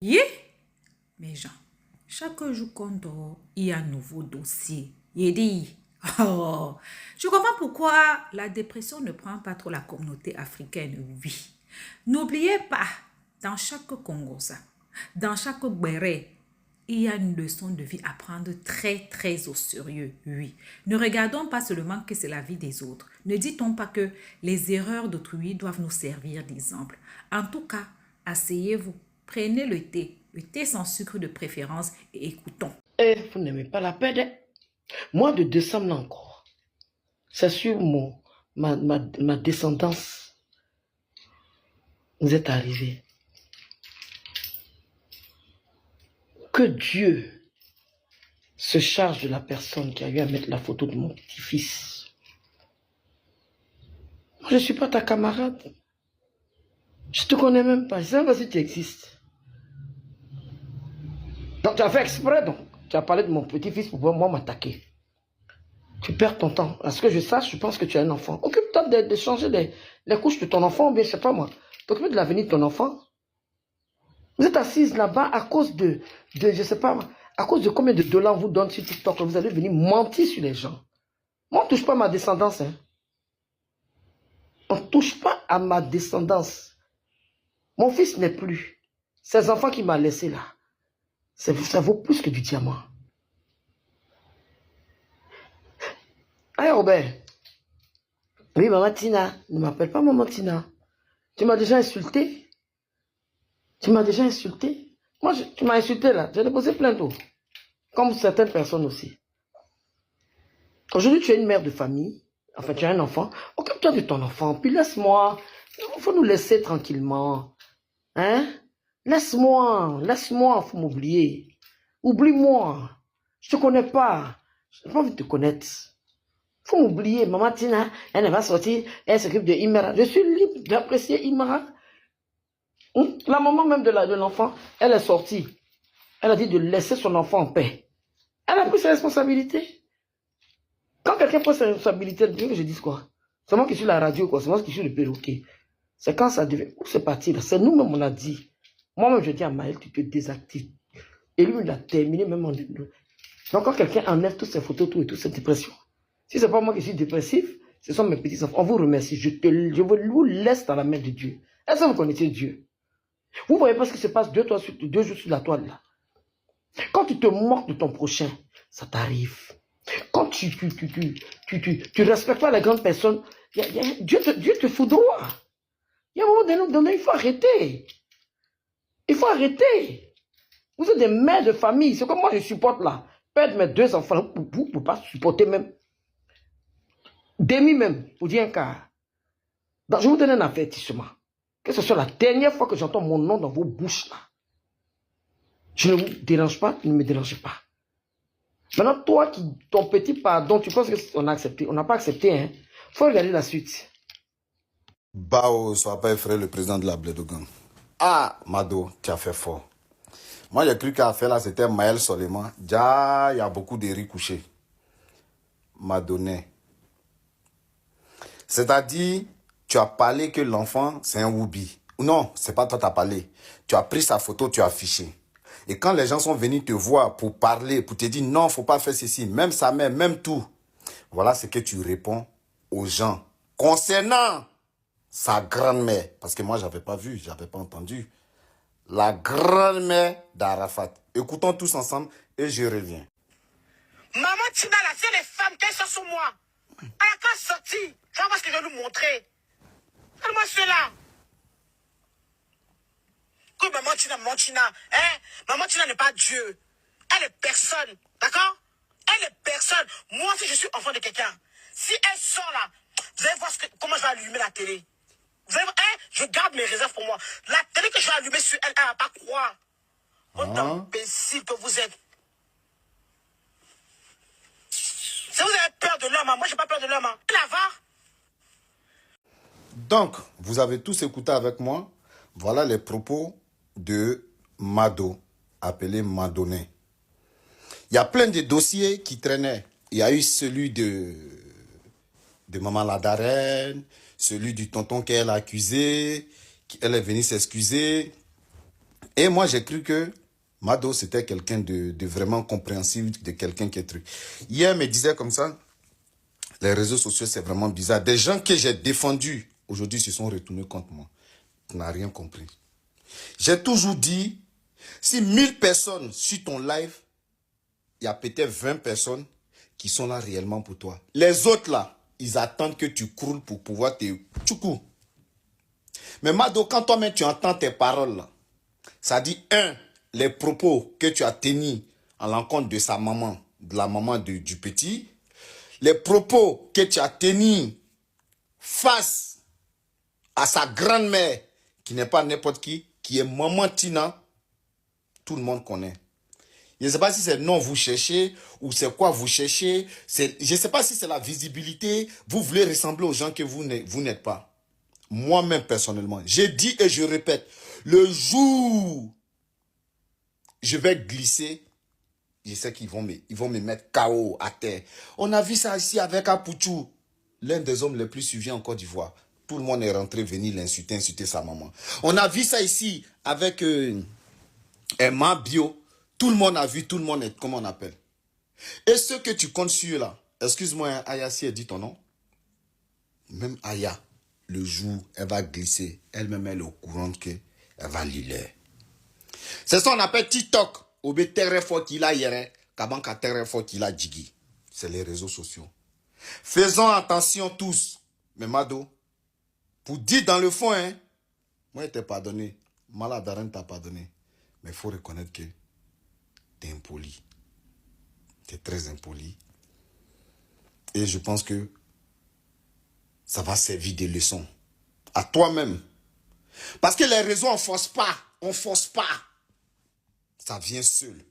Yeah, mes gens, chaque jour qu'on dort, il y a un nouveau dossier. Il dit, oh, je comprends pourquoi la dépression ne prend pas trop la communauté africaine, oui. N'oubliez pas, dans chaque Congosa, dans chaque Béré, il y a une leçon de vie à prendre très, très au sérieux, oui. Ne regardons pas seulement que c'est la vie des autres. Ne dit-on pas que les erreurs d'autrui doivent nous servir d'exemple. En tout cas, asseyez-vous, prenez le thé sans sucre de préférence et écoutons. Eh, vous n'aimez pas la paix, hein? Mois de décembre encore. C'est sur ma descendance. Vous êtes arrivé. Que Dieu se charge de la personne qui a eu à mettre la photo de mon petit-fils. Moi, je ne suis pas ta camarade. Je ne te connais même pas. Je ne sais même pas si tu existes. Donc, tu as fait exprès, donc. Tu as parlé de mon petit-fils pour moi m'attaquer. Tu perds ton temps. À ce que je sache, je pense que tu as un enfant. Occupe-toi de changer les couches de ton enfant, ou bien, je ne sais pas moi. T'occuper de l'avenir de ton enfant. Vous êtes assise là-bas à cause je sais pas, à cause de combien de dollars on vous donne sur TikTok que vous allez venir mentir sur les gens. Moi, on ne touche pas à ma descendance. Hein. On ne touche pas à ma descendance. Mon fils n'est plus. Ces enfants qu'il m'a laissés là, ça vaut plus que du diamant. Allez, Robert. Oui, maman Tina. Ne m'appelle pas maman Tina. Tu m'as déjà insulté. Tu m'as déjà insulté. Moi, tu m'as insulté là. J'ai déposé plainte. Comme certaines personnes aussi. Aujourd'hui, tu es une mère de famille. Enfin, tu as un enfant. Occupe-toi de ton enfant. Puis laisse-moi. Il faut nous laisser tranquillement. Hein? Laisse-moi. Laisse-moi. Il faut m'oublier. Oublie-moi. Je te connais pas. Je n'ai pas envie de te connaître. Il faut m'oublier. Maman Tina, elle va sortir. Elle s'occupe de Imara. Je suis libre d'apprécier Imara. La maman même de l'enfant, elle est sortie. Elle a dit de laisser son enfant en paix. Elle a pris ses responsabilités. Quand quelqu'un prend ses responsabilités, je dis quoi? C'est moi qui suis la radio, quoi. C'est moi qui suis le perroquet. C'est quand ça devient. Où c'est parti là? C'est nous-mêmes, on a dit. Moi-même, je dis à Maël, tu te désactives. Et lui, il a terminé même en. Donc, quand quelqu'un enlève toutes ces photos, tout et toute cette dépression, si c'est pas moi qui suis dépressif, ce sont mes petits enfants. On vous remercie. Je vous laisse dans la main de Dieu. Est-ce que vous connaissez Dieu? Vous voyez pas ce qui se passe deux jours sur la toile là. Quand tu te moques de ton prochain, ça t'arrive. Quand tu respectes pas les grandes personnes, Dieu te foudroie. Il y a un moment donné, il faut arrêter. Il faut arrêter. Vous êtes des mères de famille. C'est comme moi je supporte là. Perdre mes deux enfants, vous ne pouvez pas supporter même. Demi même, pour dire un quart. Donc, je vous donne un avertissement. Que ce soit la dernière fois que j'entends mon nom dans vos bouches là. Je ne vous dérange pas, ne me dérangez pas. Maintenant, toi, ton petit pardon, tu penses qu'on a accepté? On n'a pas accepté, hein? Il faut regarder la suite. Bao, sois pas effrayé, le président de la Blédogan. Ah, Mado, tu as fait fort. Moi, j'ai cru qu'à faire là, c'était Maël Soleiman. Déjà, il y a beaucoup de riz couchés. Madonné. C'est-à-dire, tu as parlé que l'enfant, c'est un Woubi. Non, c'est pas toi qui as parlé. Tu as pris sa photo, tu as affiché. Et quand les gens sont venus te voir pour parler, pour te dire non, faut pas faire ceci, même sa mère, même tout. Voilà ce que tu réponds aux gens. Concernant sa grand-mère, parce que moi, j'avais pas vu, j'avais pas entendu. La grand-mère d'Arafat. Écoutons tous ensemble et je reviens. Maman Tina, là, c'est les femmes qui sont sur moi. Elle a qu'à sortir. Tu vas voir ce que je vais nous montrer. Donne-moi cela. Que Maman Tina, hein? Maman Tina n'est pas Dieu. Elle est personne. D'accord? Elle est personne. Moi, si je suis enfant de quelqu'un, si elle sort là, vous allez voir comment je vais allumer la télé. Vous allez voir, hein? Je garde mes réserves pour moi. La télé que je vais allumer sur elle, elle va pas croire. Honte d'imbécile que vous êtes. Si vous avez peur de l'homme, hein, moi j'ai pas peur de l'homme. Hein. La va. Donc, vous avez tous écouté avec moi. Voilà les propos de Mado, appelé Madoné. Il y a plein de dossiers qui traînaient. Il y a eu celui de Maman Ladarène, celui du tonton qu'elle a accusé, elle est venue s'excuser. Et moi, j'ai cru que Mado, c'était quelqu'un de vraiment compréhensif, de quelqu'un qui est truc. Hier, me disait comme ça, les réseaux sociaux, c'est vraiment bizarre. Des gens que j'ai défendus, aujourd'hui, se sont retournés contre moi. Tu n'as rien compris. J'ai toujours dit, si 1000 personnes sur ton live, il y a peut-être 20 personnes qui sont là réellement pour toi. Les autres là, ils attendent que tu croules pour pouvoir te tchoukou. Mais Mado, quand toi-même tu entends tes paroles là, ça dit les propos que tu as tenus à l'encontre de sa maman, de la maman du petit, les propos que tu as tenus face à sa grand-mère, qui n'est pas n'importe qui est maman Tina, tout le monde connaît. Je ne sais pas si c'est le nom vous cherchez ou c'est quoi vous cherchez. Je ne sais pas si c'est la visibilité. Vous voulez ressembler aux gens que vous n'êtes pas. Moi-même, personnellement, j'ai dit et je répète, le jour je vais glisser, je sais qu'ils vont me mettre KO à terre. On a vu ça ici avec Apouchou, l'un des hommes les plus suivis en Côte d'Ivoire. Tout le monde est rentré venir l'insulter, insulter sa maman. On a vu ça ici avec Emma Bio. Tout le monde a vu, tout le monde est, comment on appelle. Et ce que tu comptes sur là, excuse-moi, Aya, si elle dit ton nom. Même Aya, le jour, elle va glisser. Elle-même, elle est au courant qu'elle va lire. C'est ça qu'on appelle TikTok. Obé terre fort qu'il a hier, kabanka terre fort qu'il a djigi. C'est les réseaux sociaux. Faisons attention tous. Mais Mado, pour dire dans le fond, hein, moi, je t'ai pardonné. Maladaran t'a pardonné. Mais il faut reconnaître que t'es impoli. T'es très impoli. Et je pense que ça va servir de leçon à toi-même. Parce que les réseaux, on force pas. On force pas. Ça vient seul.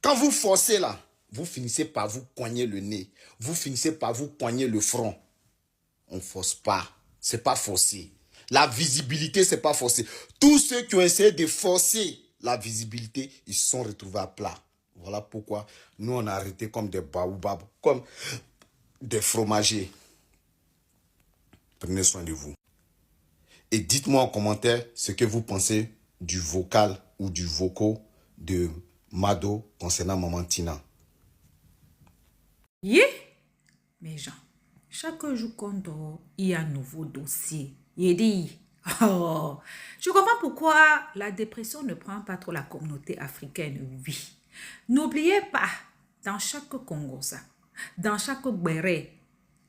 Quand vous forcez là, vous finissez par vous coigner le nez. Vous finissez par vous coigner le front. On ne force pas. C'est pas forcé. La visibilité, c'est pas forcé. Tous ceux qui ont essayé de forcer la visibilité, ils se sont retrouvés à plat. Voilà pourquoi nous, on a arrêté comme des baobabs, comme des fromagers. Prenez soin de vous. Et dites-moi en commentaire ce que vous pensez du vocal ou du vocaux de Mado concernant Maman Tina. Yeah. Mes gens, chaque jour compte, il y a un nouveau dossier. Il dit, oh, je comprends pourquoi la dépression ne prend pas trop la communauté africaine, oui. N'oubliez pas, dans chaque Congosa, dans chaque béret,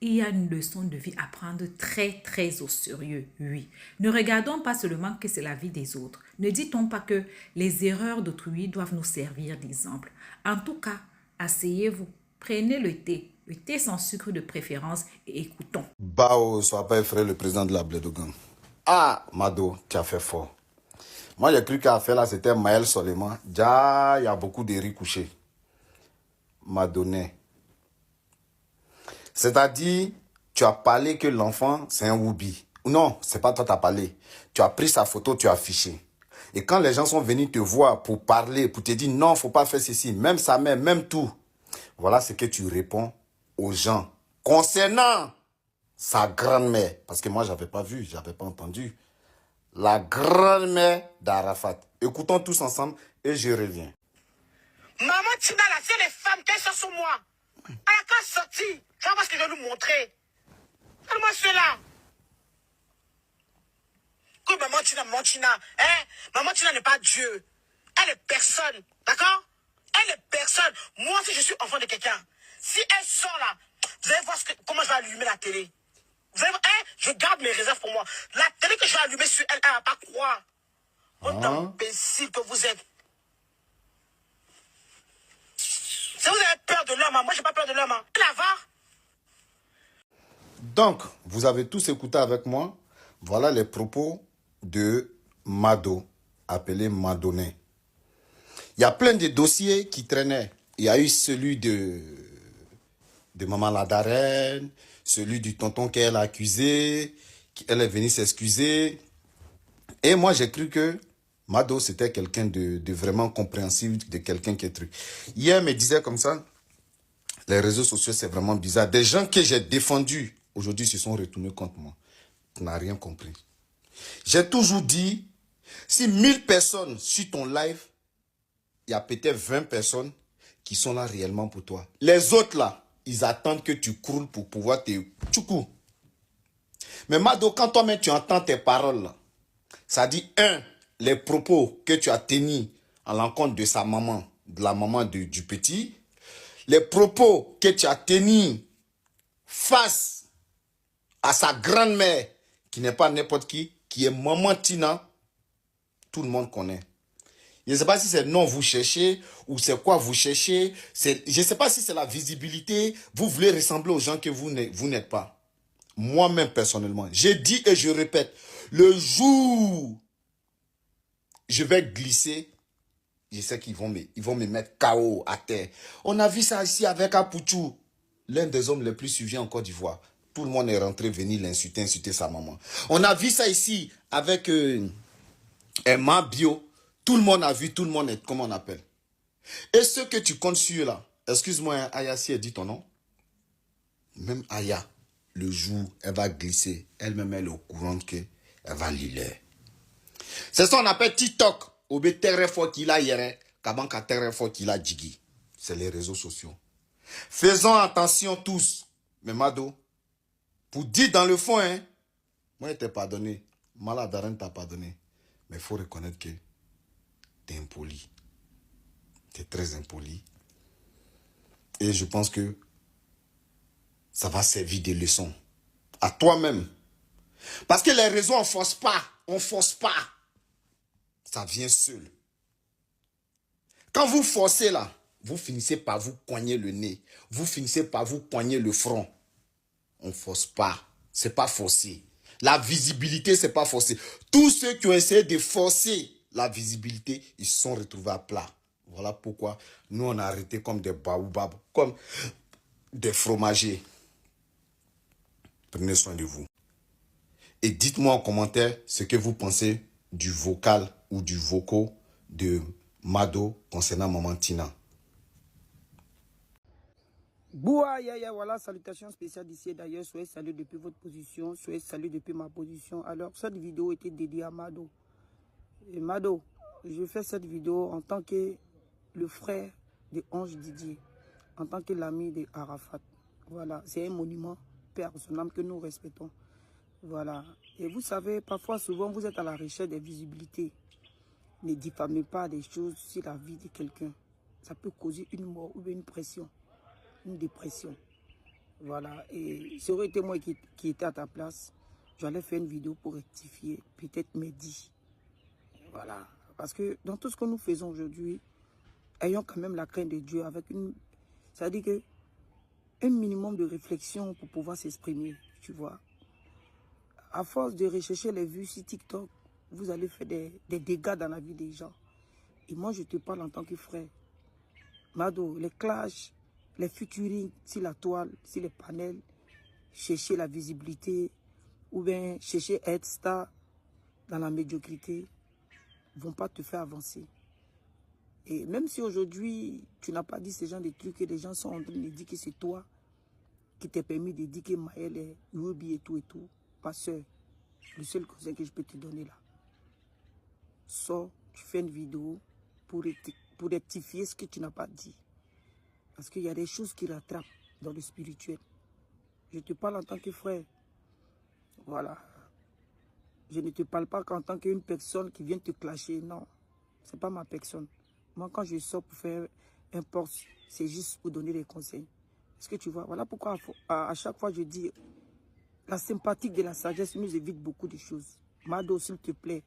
il y a une leçon de vie à prendre très, très au sérieux, oui. Ne regardons pas seulement que c'est la vie des autres. Ne dit-on pas que les erreurs d'autrui doivent nous servir d'exemple. En tout cas, asseyez-vous, prenez le thé sans sucre de préférence et écoutons. Bao, sois pas effrayé, le président de la Blédogan. Ah, Mado, tu as fait fort. Moi, j'ai cru qu'à faire là, c'était Maël Soleiman. Déjà, il y a beaucoup de riz couchés. Madonné. C'est-à-dire, tu as parlé que l'enfant, c'est un woubi. Non, c'est pas toi qui as parlé. Tu as pris sa photo, tu as affiché. Et quand les gens sont venus te voir pour parler, pour te dire non, faut pas faire ceci, même sa mère, même tout. Voilà ce que tu réponds aux gens. Concernant sa grand-mère, parce que moi, j'avais pas vu, j'avais pas entendu. La grand-mère d'Arafat. Écoutons tous ensemble et je reviens. Maman Tina, là, c'est les femmes qui sont sur moi. Elle a qu'à sortir. Tu vas voir ce que je vais nous montrer. Donne-moi cela. Que Maman Tina, hein? Maman Tina n'est pas Dieu. Elle est personne. D'accord? Elle est personne. Moi, si je suis enfant de quelqu'un, si elle sort là, vous allez voir comment je vais allumer la télé. Vous allez voir, hein? Je garde mes réserves pour moi. La télé que je vais allumer sur elle, elle va pas croire. Honte d'imbécile que vous êtes. Si vous avez peur de l'homme, hein, moi j'ai pas peur de l'homme. Hein. La va. Donc, vous avez tous écouté avec moi. Voilà les propos de Mado, appelé Madonné. Il y a plein de dossiers qui traînaient. Il y a eu celui de Maman Ladarène, celui du tonton qu'elle a accusé, qu'elle est venue s'excuser. Et moi, j'ai cru que Mado, c'était quelqu'un de vraiment compréhensif, de quelqu'un qui est truc. Hier, me disait comme ça, les réseaux sociaux, c'est vraiment bizarre. Des gens que j'ai défendus, aujourd'hui, se sont retournés contre moi. Tu n'as rien compris. J'ai toujours dit, Si 1000 personnes sur ton live, il y a peut-être 20 personnes qui sont là réellement pour toi. Les autres là, ils attendent que tu croules pour pouvoir te tchoukou. Mais Mado, quand toi-même tu entends tes paroles là, ça dit les propos que tu as tenus à l'encontre de sa maman, de la maman du petit, les propos que tu as tenus face à sa grand-mère, qui n'est pas n'importe qui est maman Tina, tout le monde connaît. Je ne sais pas si c'est le nom vous cherchez ou c'est quoi vous cherchez. Je ne sais pas si c'est la visibilité. Vous voulez ressembler aux gens que vous n'êtes pas. Moi-même, personnellement, j'ai dit et je répète, le jour je vais glisser, je sais qu'ils vont me mettre KO à terre. On a vu ça ici avec Apouchou, l'un des hommes les plus suivis en Côte d'Ivoire. Tout le monde est rentré venir l'insulter, insulter sa maman. On a vu ça ici avec Emma Bio. Tout le monde a vu, tout le monde est, comment on appelle. Et ce que tu comptes sur là, excuse-moi, Aya, si elle dit ton nom. Même Aya, le jour, elle va glisser. Elle-même, elle est au courant qu'elle va lire. C'est ça qu'on appelle TikTok. Obé terre fort qu'il a hier, kabanka terre fort qu'il a djigi. C'est les réseaux sociaux. Faisons attention tous. Mais Mado, pour dire dans le fond, hein, moi, je t'ai pardonné. Maladaran t'a pardonné. Mais il faut reconnaître que t'es impoli. T'es très impoli. Et je pense que ça va servir de leçon à toi-même. Parce que les réseaux, on force pas. On force pas. Ça vient seul. Quand vous forcez là, vous finissez par vous coigner le nez. Vous finissez par vous coigner le front. On ne force pas. C'est pas forcé. La visibilité, c'est pas forcé. Tous ceux qui ont essayé de forcer la visibilité, ils se sont retrouvés à plat. Voilà pourquoi nous, on a arrêté comme des baobabs, comme des fromagers. Prenez soin de vous. Et dites-moi en commentaire ce que vous pensez du vocal ou du vocaux de Mado concernant Maman Tina. Boua, ya, voilà, salutations spéciales d'ici et d'ailleurs. Soyez salués depuis votre position, soyez salués depuis ma position. Alors, cette vidéo était dédiée à Mado. Et Mado, je fais cette vidéo en tant que le frère de Ange Didier, en tant que l'ami de Arafat. Voilà, c'est un monument, père son âme, que nous respectons. Voilà. Et vous savez, parfois, souvent, vous êtes à la recherche des visibilités. Ne diffamez pas des choses sur la vie de quelqu'un. Ça peut causer une mort ou une pression, une dépression. Voilà. Et ça aurait été moi qui étais à ta place, j'allais faire une vidéo pour rectifier, peut-être Mehdi. Voilà. Parce que dans tout ce que nous faisons aujourd'hui, ayons quand même la crainte de Dieu avec une... C'est-à-dire que un minimum de réflexion pour pouvoir s'exprimer, tu vois. À force de rechercher les vues sur TikTok, vous allez faire des dégâts dans la vie des gens. Et moi, je te parle en tant que frère. Mado, les clashs, les featuring sur la toile, sur les panels, chercher la visibilité, ou bien chercher à être star dans la médiocrité, ne vont pas te faire avancer. Et même si aujourd'hui, tu n'as pas dit ce genre de trucs et les gens sont en train de dire que c'est toi qui t'es permis de dire que Maël est Ruby et tout, pas sûr. Le seul conseil que je peux te donner là, sors, tu fais une vidéo pour rectifier ce que tu n'as pas dit. Parce qu'il y a des choses qui rattrapent dans le spirituel. Je te parle en tant que frère. Voilà. Je ne te parle pas qu'en tant qu'une personne qui vient te clasher. Non, ce n'est pas ma personne. Moi, quand je sors pour faire un post, c'est juste pour donner des conseils. Est-ce que tu vois? Voilà pourquoi à chaque fois je dis, la sympathie de la sagesse nous évite beaucoup de choses. Mado, s'il te plaît,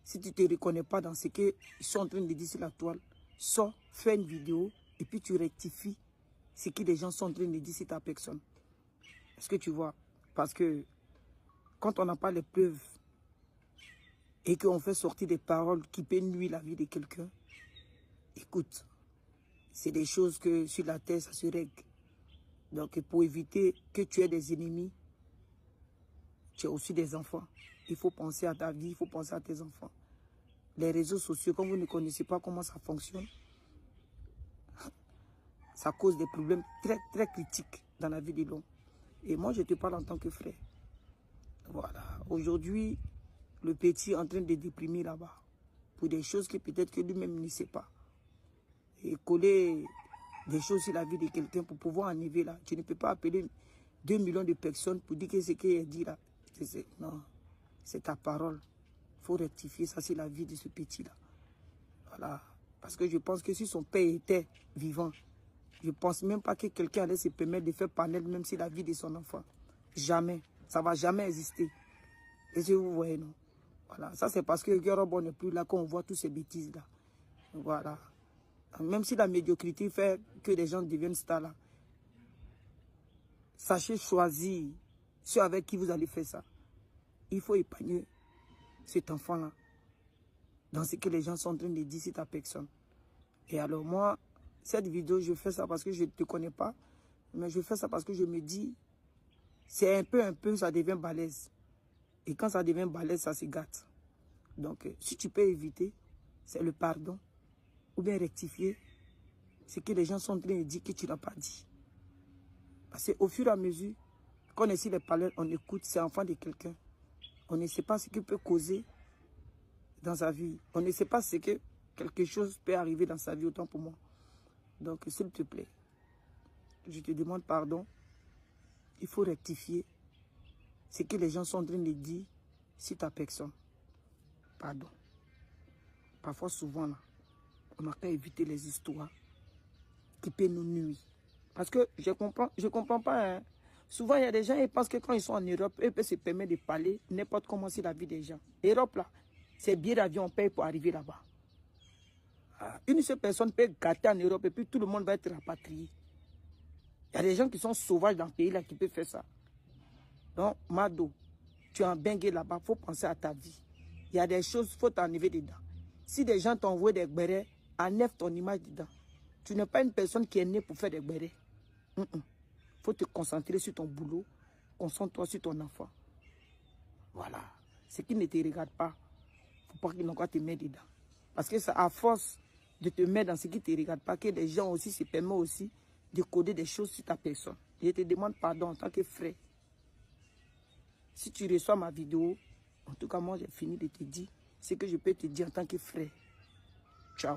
si tu ne te reconnais pas dans ce qu'ils sont en train de dire sur la toile, sors, fais une vidéo et puis tu rectifies ce que les gens sont en train de dire sur ta personne. Est-ce que tu vois? Parce que quand on n'a pas les preuves et qu'on fait sortir des paroles qui peuvent nuire la vie de quelqu'un, écoute, c'est des choses que sur la terre, ça se règle. Donc pour éviter que tu aies des ennemis, tu as aussi des enfants. Il faut penser à ta vie, il faut penser à tes enfants. Les réseaux sociaux, comme vous ne connaissez pas comment ça fonctionne, ça cause des problèmes très, très critiques dans la vie de l'homme. Et moi, je te parle en tant que frère. Voilà. Aujourd'hui, le petit en train de déprimer là-bas. Pour des choses que peut-être que lui-même ne sait pas. Et coller des choses sur la vie de quelqu'un pour pouvoir enlever là. Tu ne peux pas appeler 2 millions de personnes pour dire que ce qu'il dit là. Non, c'est ta parole. Il faut rectifier ça, c'est la vie de ce petit-là. Voilà. Parce que je pense que si son père était vivant, je ne pense même pas que quelqu'un allait se permettre de faire parler même si la vie de son enfant. Jamais. Ça ne va jamais exister. Et si vous voyez, non. Voilà. Ça, c'est parce que Yorobo n'est plus là qu'on voit toutes ces bêtises-là. Voilà. Même si la médiocrité fait que les gens deviennent stars là, sachez choisir ceux avec qui vous allez faire ça. Il faut épargner cet enfant-là dans ce que les gens sont en train de dire sur ta personne. Et alors moi, cette vidéo, je fais ça parce que je ne te connais pas, mais je fais ça parce que je me dis, c'est un peu, ça devient balèze. Et quand ça devient balèze, ça se gâte. Donc, si tu peux éviter, c'est le pardon. Ou bien rectifier ce que les gens sont en train de dire que tu n'as pas dit. Parce qu'au fur et à mesure qu'on essaie de parler, on écoute, c'est enfant de quelqu'un. On ne sait pas ce qu'il peut causer dans sa vie. On ne sait pas ce que quelque chose peut arriver dans sa vie, autant pour moi. Donc, s'il te plaît, je te demande pardon. Il faut rectifier ce que les gens sont en train de dire sur ta personne. Pardon. Parfois, souvent, là, on n'a qu'à éviter les histoires qui peuvent nous nuire. Parce que je comprends pas. Hein. Souvent, il y a des gens qui pensent que quand ils sont en Europe, ils peuvent se permettre de parler n'importe comment sur la vie des gens. Europe, là, c'est billet d'avion, on paye pour arriver là-bas. Une seule personne peut gâter en Europe et puis tout le monde va être rapatrié. Il y a des gens qui sont sauvages dans le pays là qui peuvent faire ça. Donc, Mado, tu es en bengue là-bas, il faut penser à ta vie. Il y a des choses, il faut t'enlever dedans. Si des gens t'envoient des bérets, enlève ton image dedans. Tu n'es pas une personne qui est née pour faire des bérets. Il faut te concentrer sur ton boulot. Concentre-toi sur ton enfant. Voilà. Ce qui ne te regarde pas, il ne faut pas qu'il n'ait qu'à te mettre dedans. Parce que c'est à force de te mettre dans ce qui ne te regarde pas que les gens aussi se permettent aussi de coder des choses sur ta personne. Je te demande pardon en tant que frère. Si tu reçois ma vidéo, en tout cas moi j'ai fini de te dire ce que je peux te dire en tant que frère. Ciao.